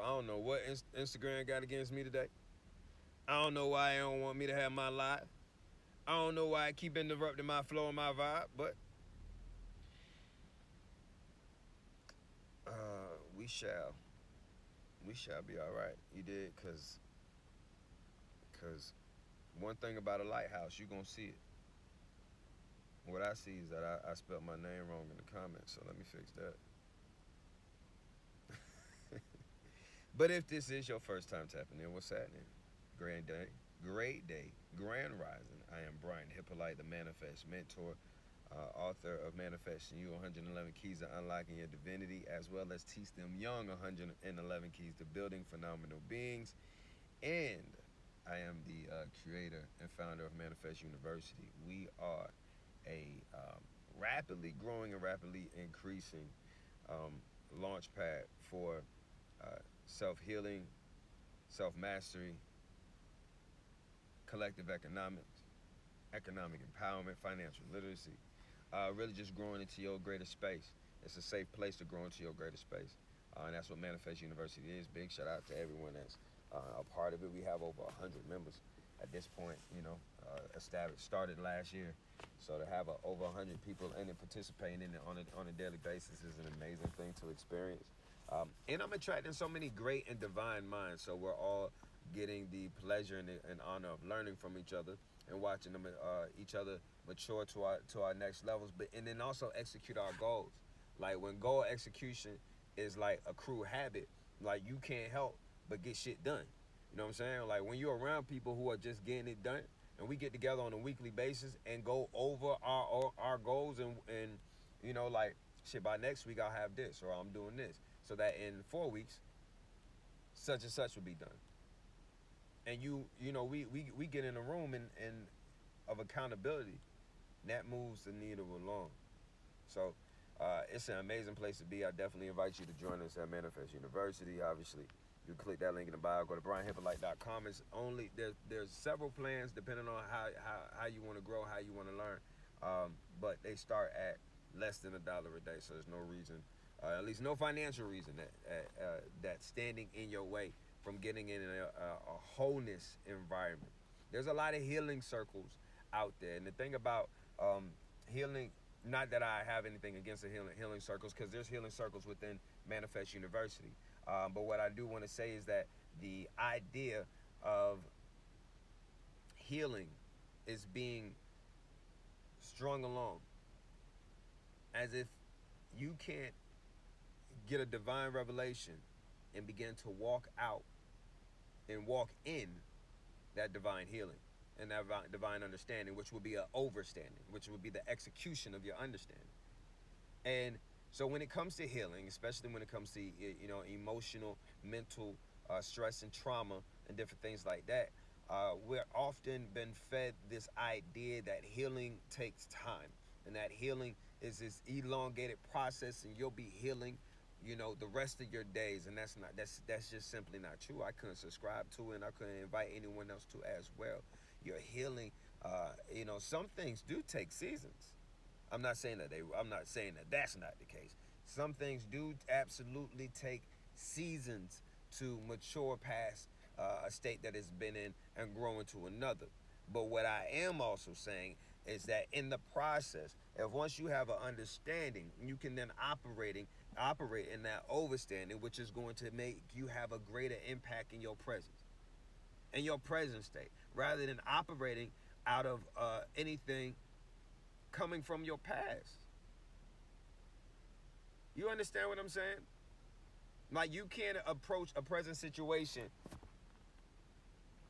I don't know what Instagram got against me today. I don't know why they don't want me to have my live. I don't know why I keep interrupting my flow and my vibe, but we shall. We shall be all right. You did, cause one thing about a lighthouse, you gonna see it. What I see is that I spelled my name wrong in the comments, so let me fix that. But if this is your first time tapping in, what's happening? Grand day, great day, grand rising. I am Brian Hyppolite, the Manifest Mentor, author of Manifesting You 111 Keys to Unlocking Your Divinity, as well as Teach Them Young 111 Keys to Building Phenomenal Beings. And I am the creator and founder of Manifest University. We are a rapidly growing and rapidly increasing um, launch pad for self healing, self mastery, collective economics, economic empowerment, financial literacy. Really just growing into your greater space. It's a safe place to grow into your greater space. And that's what Manifest University is. Big shout out to everyone that's a part of it. We have over 100 members at this point, established, started last year. So to have over 100 people in it participating in it on a daily basis is an amazing thing to experience. And I'm attracting so many great and divine minds. So we're all getting the pleasure and honor of learning from each other and watching them, each other mature to our next levels, but and then also execute our goals. Like when goal execution is like a crew habit, like you can't help but get shit done. You know what I'm saying? Like when you're around people who are just getting it done, and we get together on a weekly basis and go over our goals and like shit, by next week I'll have this or I'm doing this, so that in 4 weeks such and such will be done. And we get in a room and of accountability, and that moves the needle along. So it's an amazing place to be. I definitely invite you to join us at Manifest University. Obviously, you click that link in the bio. Go to brianhippolyte.com. It's only there's several plans depending on how you want to grow, how you want to learn. But they start at less than $1 a day. So there's no reason, at least no financial reason that's standing in your way from getting in a wholeness environment. There's a lot of healing circles out there, and the thing about healing, not that I have anything against the healing circles, because there's healing circles within Manifest University. But what I do want to say is that the idea of healing is being strung along, as if you can't get a divine revelation and begin to walk out and walk in that divine healing and that divine understanding, which would be an overstanding, which would be the execution of your understanding. And so when it comes to healing, especially when it comes to emotional, mental stress and trauma and different things like that, we're often been fed this idea that healing takes time and that healing is this elongated process and you'll be healing the rest of your days, and that's just simply not true. I couldn't subscribe to it, and I couldn't invite anyone else to as well. Your healing, some things do take seasons. I'm not saying that that's not the case. Some things do absolutely take seasons to mature past a state that it's been in and grow into another. But what I am also saying is that in the process, if once you have an understanding, you can then operate in that overstanding, which is going to make you have a greater impact in your present state, rather than operating out of anything coming from your past. You understand what I'm saying? Like you can't approach a present situation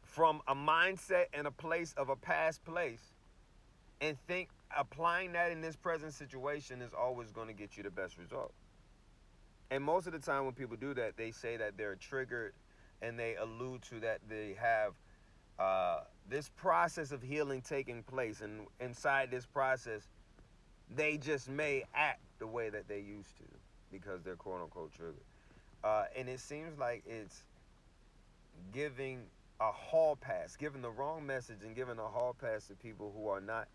from a mindset and a place of a past place and think applying that in this present situation is always going to get you the best result. And most of the time when people do that, they say that they're triggered and they allude to that they have this process of healing taking place. And inside this process, they just may act the way that they used to because they're quote unquote triggered. And it seems like it's giving a hall pass, giving the wrong message and giving a hall pass to people who are not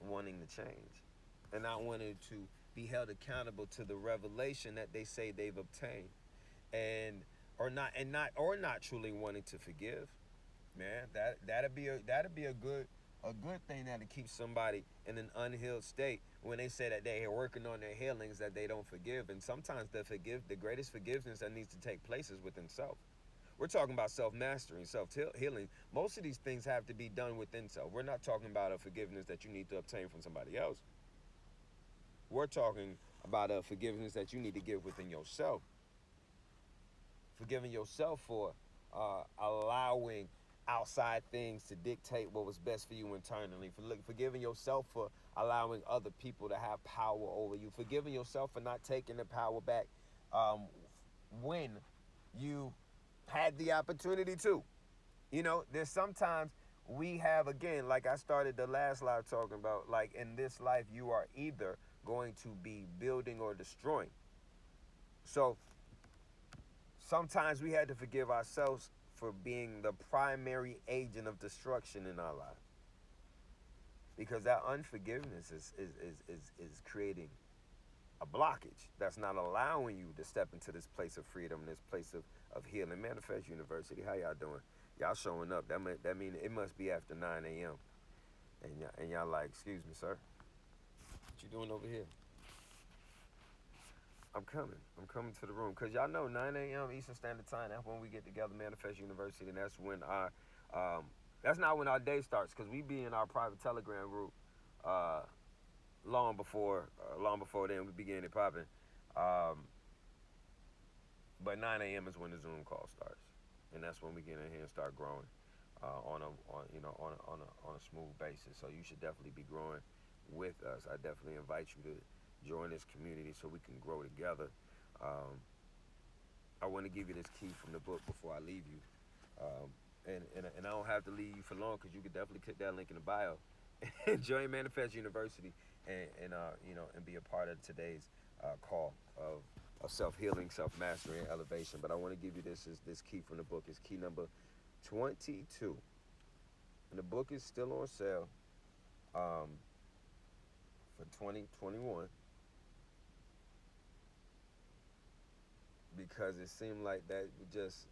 wanting to change and not wanting to be held accountable to the revelation that they say they've obtained, and or not truly wanting to forgive. Man, that'd be a good thing that'll keep somebody in an unhealed state when they say that they are working on their healings, that they don't forgive. And sometimes the greatest forgiveness that needs to take place is within self. We're talking about self-mastery, self-healing. Most of these things have to be done within self. We're not talking about a forgiveness that you need to obtain from somebody else. We're talking about a forgiveness that you need to give within yourself. Forgiving yourself for allowing outside things to dictate what was best for you internally. Forgiving yourself for allowing other people to have power over you. Forgiving yourself for not taking the power back when you had the opportunity to. There's sometimes we have, again, like I started the last live talking about, like in this life, you are either going to be building or destroying. So sometimes we had to forgive ourselves for being the primary agent of destruction in our lives. Because that unforgiveness is creating a blockage that's not allowing you to step into this place of freedom, this place of healing. Manifest University, how y'all doing? Y'all showing up. That mean it must be after 9 a.m. And y'all like, excuse me, sir. What you doing over here? I'm coming to the room. Because y'all know 9 a.m. Eastern Standard Time, that's when we get together, Manifest University, and that's when that's not when our day starts, because we be in our private Telegram group long before then we begin it popping. But 9 a.m. is when the Zoom call starts, and that's when we get in here and start growing on a smooth basis. So you should definitely be growing with us. I definitely invite you to join this community so we can grow together. I want to give you this key from the book before I leave you, and I don't have to leave you for long, because you could definitely click that link in the bio and join Manifest University and be a part of today's call of self-healing, self-mastery, and elevation. But I want to give you this key from the book. It's key number 22, and the book is still on sale for 2021, because it seemed like that just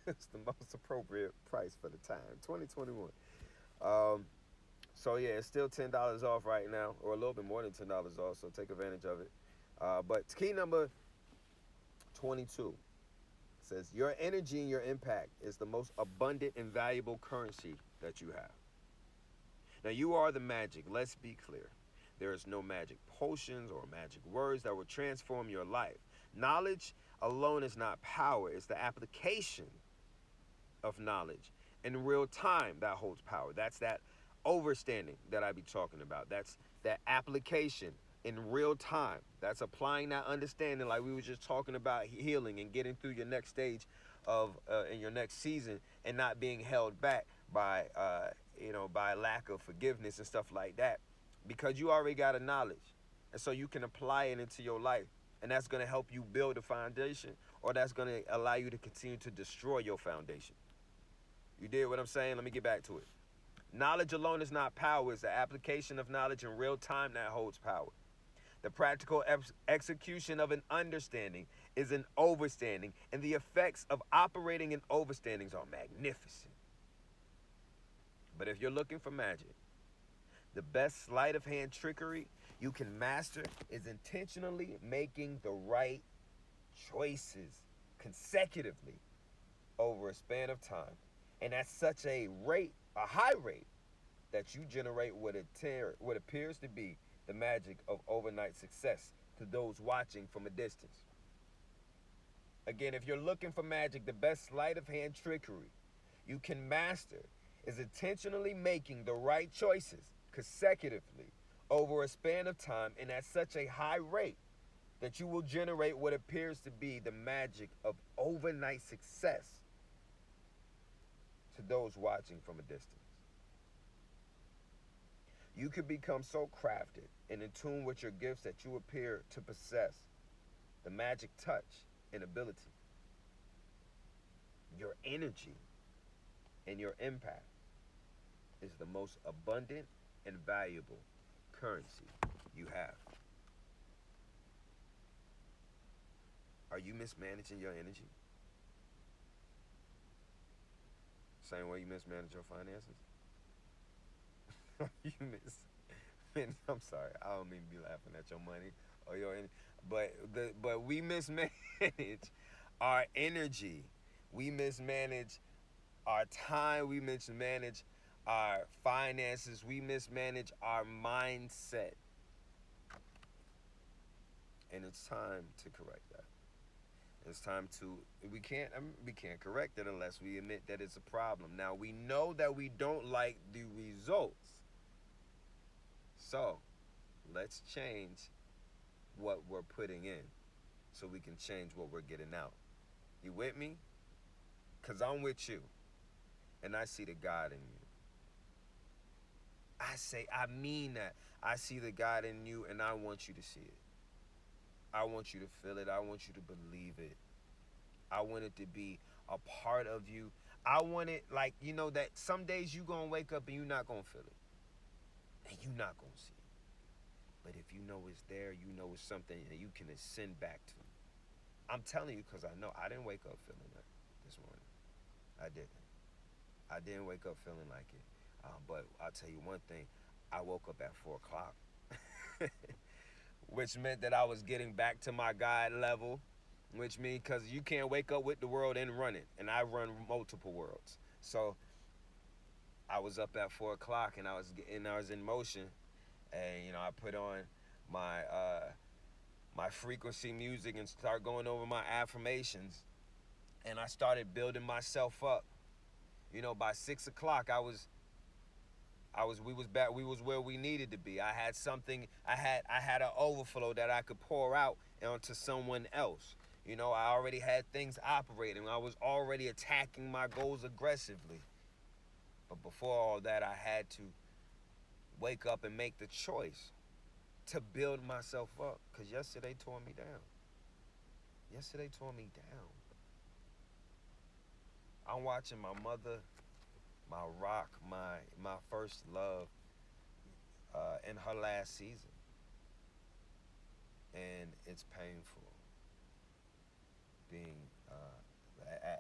it's the most appropriate price for the time. 2021. So yeah, it's still $10 off right now, or a little bit more than $10 off. So take advantage of it. But key number 22 says, your energy and your impact is the most abundant and valuable currency that you have. Now, you are the magic. Let's be clear. There is no magic potions or magic words that will transform your life. Knowledge alone is not power. It's the application of knowledge in real time that holds power. That's that overstanding that I be talking about. That's that application in real time. That's applying that understanding, like we were just talking about, healing and getting through your next stage of in your next season, and not being held back by by lack of forgiveness and stuff like that, because you already got a knowledge, and so you can apply it into your life, and that's going to help you build a foundation, or that's going to allow you to continue to destroy your foundation. You did what I'm saying? Let me get back to it. Knowledge alone is not power. It's the application of knowledge in real time that holds power. The practical execution of an understanding is an overstanding, and the effects of operating in overstandings are magnificent. But if you're looking for magic, the best sleight of hand trickery you can master is intentionally making the right choices consecutively over a span of time. And at such a high rate, that you generate what appears to be the magic of overnight success to those watching from a distance. Again, if you're looking for magic, the best sleight of hand trickery you can master is intentionally making the right choices consecutively over a span of time, and at such a high rate that you will generate what appears to be the magic of overnight success to those watching from a distance. You can become so crafted and in tune with your gifts that you appear to possess the magic touch and ability. Your energy and your impact is the most abundant and valuable currency you have. Are you mismanaging your energy? Same way you mismanage your finances? you miss I'm sorry. I don't mean to be laughing at your money or your energy. But we mismanage our energy. We mismanage our time. We mismanage our finances. We mismanage our mindset. And it's time to correct that. It's time to we can't correct it unless we admit that it's a problem. Now we know that we don't like the results. So let's change what we're putting in so we can change what we're getting out. You with me? Cause I'm with you. And I see the God in you. I mean that. I see the God in you and I want you to see it. I want you to feel it. I want you to believe it. I want it to be a part of you. I want it like, that some days you gonna wake up and you're not gonna feel it. And you're not gonna see it. But if you know it's there, you know it's something that you can ascend back to. I'm telling you because I know I didn't wake up feeling that this morning. I didn't. I didn't wake up feeling like it. But I'll tell you one thing. I woke up at 4 o'clock. Which meant that I was getting back to my God level. Which means because you can't wake up with the world and run it. And I run multiple worlds. So I was up at 4 o'clock and I was in motion. And, I put on my frequency music and start going over my affirmations. And I started building myself up. By 6 o'clock, we was back. We was where we needed to be. I had something. I had an overflow that I could pour out onto someone else. I already had things operating. I was already attacking my goals aggressively. But before all that, I had to wake up and make the choice to build myself up. Because yesterday tore me down. Yesterday tore me down. I'm watching my mother, my rock, my first love, in her last season. And it's painful being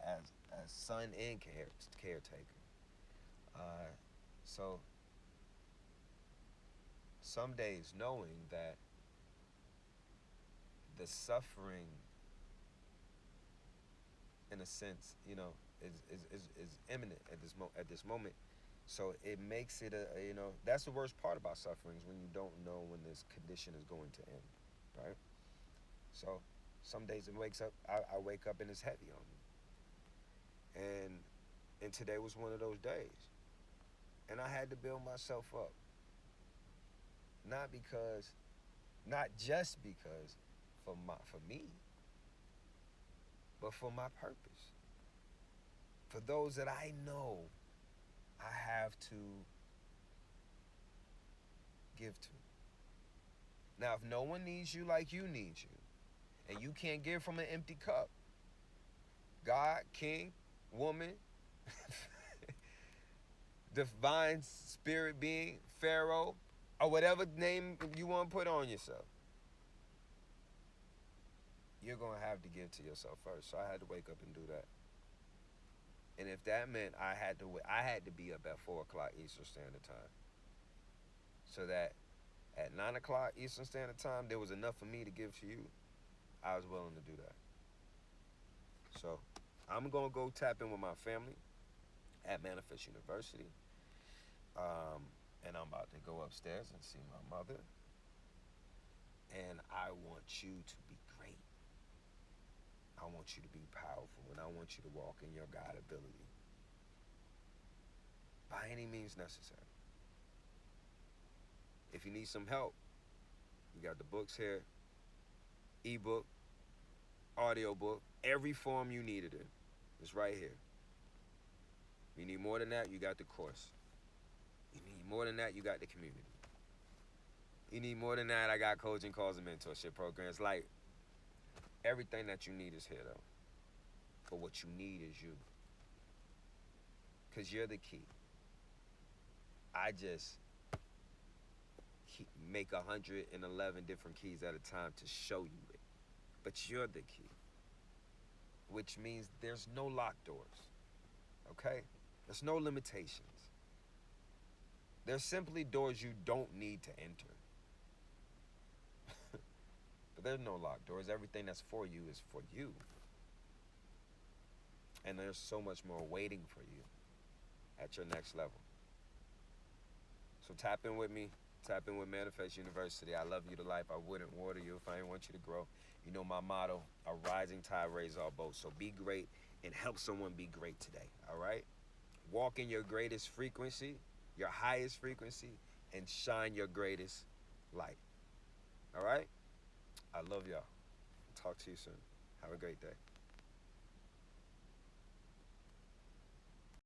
as son and caretaker. So some days knowing that the suffering, in a sense, is imminent at this moment. So it makes it that's the worst part about suffering is when you don't know when this condition is going to end, right? So some days I wake up and it's heavy on me. And today was one of those days. And I had to build myself up. Not just because for me, but for my purpose. For those that I know I have to give to. Now, if no one needs you like you need you, and you can't give from an empty cup, God, king, woman, divine spirit being, Pharaoh, or whatever name you want to put on yourself, you're going to have to give to yourself first. So I had to wake up and do that. And if that meant I had to be up at 4 o'clock Eastern Standard Time, so that at 9 o'clock Eastern Standard Time, there was enough for me to give to you, I was willing to do that. So I'm going to go tap in with my family at Manifest University. And I'm about to go upstairs and see my mother. And I want you to be great. I want you to be powerful, and I want you to walk in your God ability by any means necessary. If you need some help, we got the books here, ebook, audio book, every form you needed it. It's right here. You need more than that, you got the course. You need more than that, you got the community. You need more than that, I got coaching calls and mentorship programs. Like, everything that you need is here, though. But what you need is you. Because you're the key. I just make 111 different keys at a time to show you it. But you're the key. which means there's no locked doors. Okay? There's no limitations. There's simply doors you don't need to enter. But there's no locked doors. Everything that's for you is for you. And there's so much more waiting for you at your next level. So tap in with me. Tap in with Manifest University. I love you to life. I wouldn't water you if I didn't want you to grow. You know my motto, a rising tide raises all boats. So be great and help someone be great today. All right? Walk in your greatest frequency, your highest frequency, and shine your greatest light. All right? I love y'all. Talk to you soon. Have a great day.